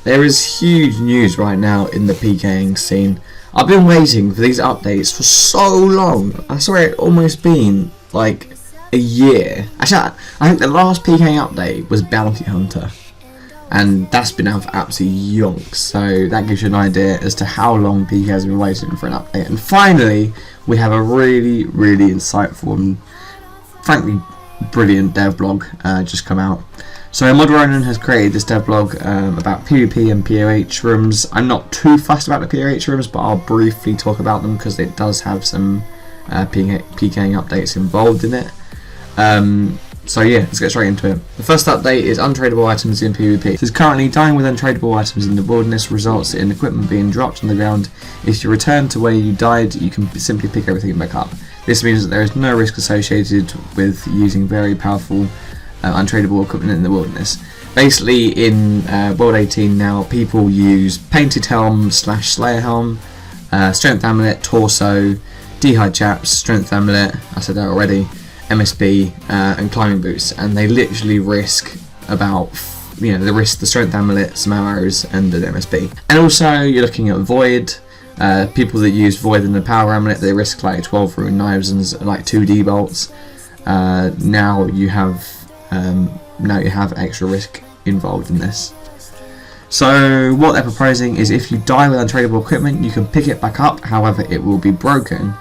There is huge news right now in the PKing scene. I've been waiting for these updates for so long. I swear it's almost been like a year. Actually, I think the last PKing update was Bounty Hunter, and that's been out for absolutely yonks. So that gives you an idea as to how long PK has been waiting for an update. And finally, we have a really insightful and frankly brilliant dev blog just come out. So Mod Ronan has created this dev blog about PvP and POH rooms. I'm not too fussed about the POH rooms, but I'll briefly talk about them because it does have some PKing updates involved in it. So yeah, let's get straight into it. The first update is untradeable items in PvP. It says currently dying with untradeable items in the wilderness results in equipment being dropped on the ground. If you return to where you died, you can simply pick everything back up. This means that there is no risk associated with using very powerful untradeable equipment in the wilderness. Basically, in World 18 now, people use Painted Helm / Slayer Helm, Strength Amulet, Torso, D'Hide Chaps, Strength Amulet, I said that already, MSB, and Climbing Boots, and they literally risk about, they risk the Strength Amulet, some arrows, and an MSB. And also, you're looking at Void. People that use Void and the Power Amulet, they risk like 12 rune knives and like 2D bolts. Now you have extra risk involved in this. So what they're proposing is if you die with untradeable equipment, you can pick it back up, however it will be broken.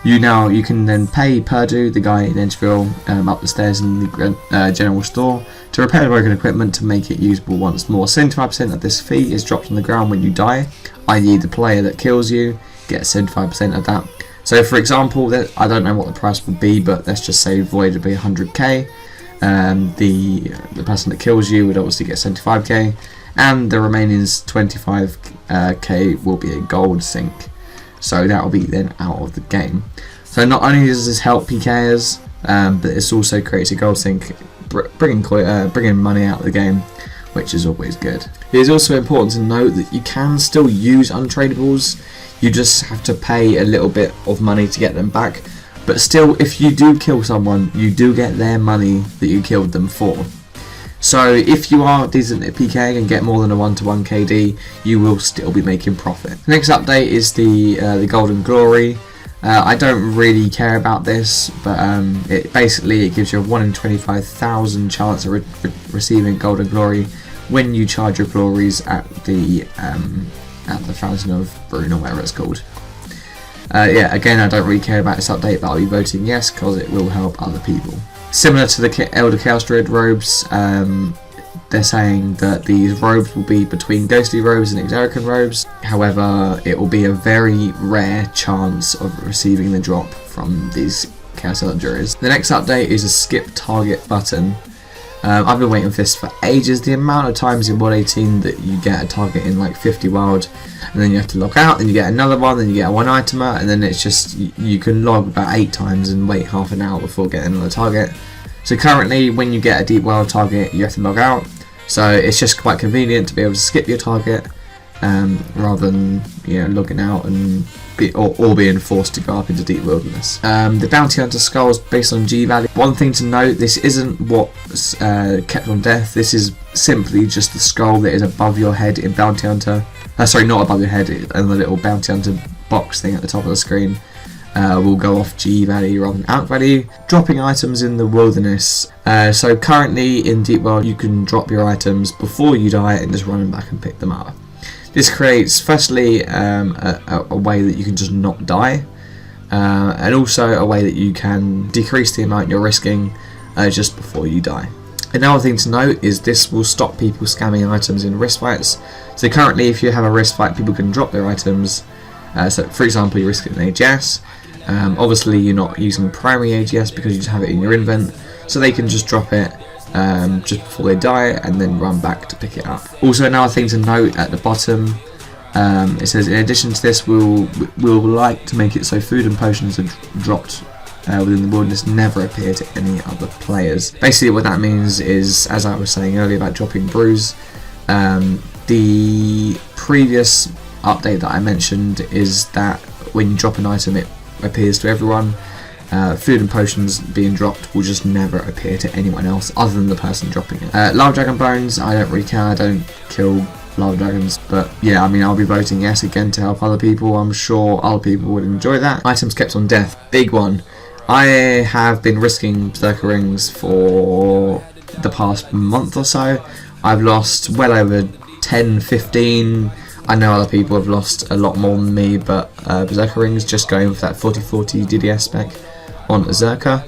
You can then pay Purdue, the guy in Edgeville, up the stairs in the general store, to repair the broken equipment to make it usable once more. 75% of this fee is dropped on the ground when you die, i.e. the player that kills you gets 75% of that. So for example, I don't know what the price will be, but let's just say Void would be 100k. The person that kills you would obviously get 75k, and the remaining 25k will be a gold sink. So that will be then out of the game. So not only does this help PKers, but this also creates a gold sink, bringing money out of the game, which is always good. It is also important to note that you can still use untradables. You just have to pay a little bit of money to get them back. But still, if you do kill someone, you do get their money that you killed them for. So if you are decent at PKing and get more than a 1-to-1 KD, you will still be making profit. The next update is the Golden Glory. I don't really care about this, but it gives you a 1 in 25,000 chance of receiving Golden Glory when you charge your glories at the Fountain of Rune, or whatever it's called. Again, I don't really care about this update, but I'll be voting yes because it will help other people. Similar to the Elder Chaos Druid robes, they're saying that these robes will be between Ghostly robes and Exarichan robes. However, it will be a very rare chance of receiving the drop from these Chaos Elder Druids. The next update is a skip target button. I've been waiting for this for ages. The amount of times in World 18 that you get a target in like 50 wild, and then you have to log out, then you get another one, then you get a 1-itemer, and then it's just, you can log about 8 times and wait half an hour before getting another target. So currently, when you get a deep wild target, you have to log out. So it's just quite convenient to be able to skip your target, rather than logging out and being forced to go up into deep wilderness. The Bounty Hunter skulls based on G value. One thing to note: this isn't what's kept on death. This is simply just the skull that is above your head in Bounty Hunter. Sorry, not above your head, and the little Bounty Hunter box thing at the top of the screen will go off G value rather than out value. Dropping items in the wilderness. So currently in Deep World, you can drop your items before you die and just run back and pick them up. This creates, firstly, a way that you can just not die, and also a way that you can decrease the amount you're risking just before you die. Another thing to note is this will stop people scamming items in wrist fights. So currently, if you have a wrist fight, people can drop their items. So for example, you risk an AGS. Obviously, you're not using primary AGS because you just have it in your invent, so they can just drop it just before they die and then run back to pick it up. Also, another thing to note at the bottom, it says, in addition to this, we'll like to make it so food and potions are dropped within the wilderness never appear to any other players. Basically what that means is, as I was saying earlier about dropping brews, the previous update that I mentioned is that when you drop an item it appears to everyone. food and potions being dropped will just never appear to anyone else other than the person dropping it. Lava dragon bones, I don't really care, I don't kill lava dragons, but yeah, I mean, I'll be voting yes again to help other people. I'm sure other people would enjoy that. Items kept on death, big one. I have been risking berserker rings for the past month or so. I've lost well over 10, 15. I know other people have lost a lot more than me, but berserker rings, just going with that 40/40 DDS spec on berserker.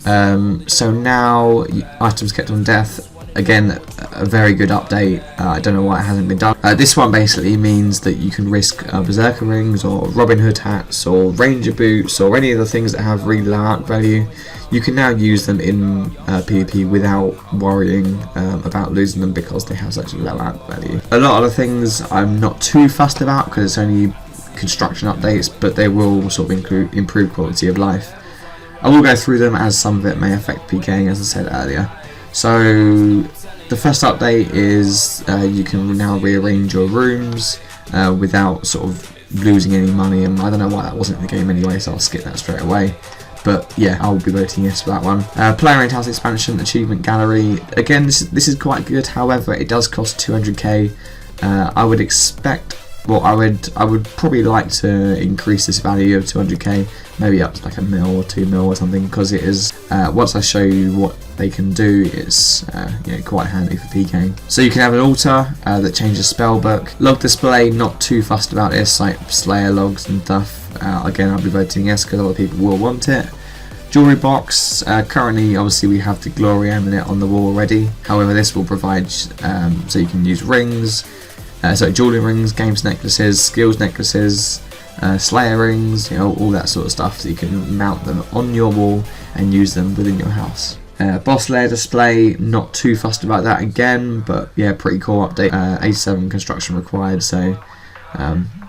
So now items kept on death, again a very good update. I don't know why it hasn't been done. This one basically means that you can risk berserker rings or Robin Hood hats or ranger boots or any of the things that have really low arc value. You can now use them in PvP without worrying about losing them because they have such a low arc value. A lot of the things I'm not too fussed about because it's only construction updates, but they will sort of improve quality of life. I will go through them as some of it may affect PKing, as I said earlier. So the first update is you can now rearrange your rooms without sort of losing any money, and I don't know why that wasn't in the game anyway, so I'll skip that straight away. But yeah, I will be voting yes for that one. Player house expansion, achievement gallery. Again, this is quite good. However, it does cost 200k. I would expect. Well, I would probably like to increase this value of 200k, maybe up to like $1 mil or $2 mil or something, because it is. Once I show you what they can do, it's quite handy for PKing. So you can have an altar that changes spellbook. Log display, not too fussed about this, like Slayer logs and stuff. Again, I'll be voting yes because other people will want it. Jewelry box, currently obviously we have the glory amulet on the wall already. However, this will provide so you can use rings. So jewelry rings, games necklaces, skills necklaces, slayer rings, all that sort of stuff, so you can mount them on your wall and use them within your house. Boss layer display, not too fussed about that again, but yeah, pretty cool update. 87 construction required, so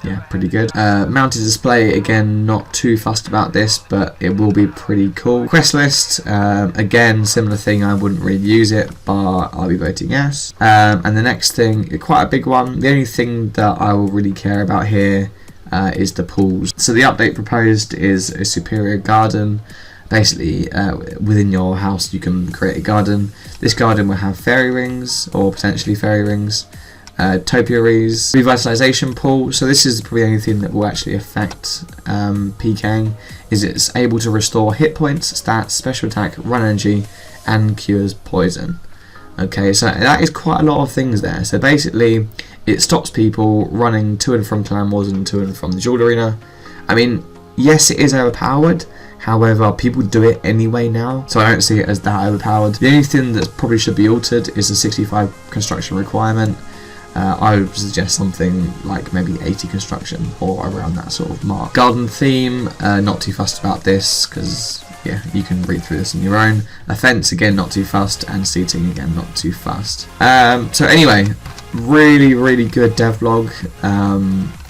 yeah, pretty good. Mounted display, again, not too fussed about this, but it will be pretty cool. Quest list, again, similar thing, I wouldn't really use it, but I'll be voting yes. And the next thing, quite a big one, the only thing that I will really care about here is the pools. So the update proposed is a superior garden. Basically, within your house you can create a garden. This garden will have fairy rings, or potentially fairy rings, topiaries, revitalization pool. So this is probably the only thing that will actually affect PKing, is it's able to restore hit points, stats, special attack, run energy, and cures poison. Okay, so that is quite a lot of things there. So basically, it stops people running to and from Clan Wars and to and from the Jewel Arena. I mean, yes, it is overpowered. However, people do it anyway now, so I don't see it as that overpowered. The only thing that probably should be altered is the 65 construction requirement. I would suggest something like maybe 80 construction or around that sort of mark. Garden theme, not too fussed about this because yeah, you can read through this on your own. A fence, again, not too fussed, and seating, again, not too fussed. So anyway, really good dev blog.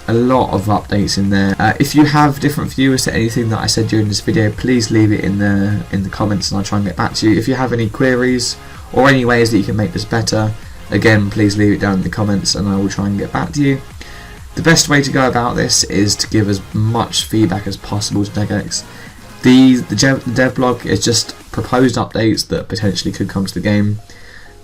A lot of updates in there. If you have different views to anything that I said during this video, please leave it in the comments and I'll try and get back to you. If you have any queries or any ways that you can make this better, again, please leave it down in the comments and I will try and get back to you. The best way to go about this is to give as much feedback as possible to Jagex. The dev blog is just proposed updates that potentially could come to the game.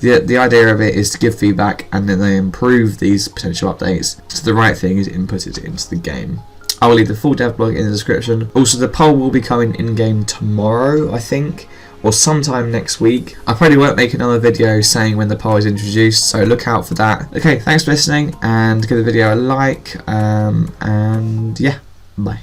The idea of it is to give feedback and then they improve these potential updates. So the right thing is input it into the game. I will leave the full dev blog in the description. Also, the poll will be coming in-game tomorrow, I think, or sometime next week. I probably won't make another video saying when the poll is introduced, so look out for that. Okay, thanks for listening, and give the video a like, and yeah, bye.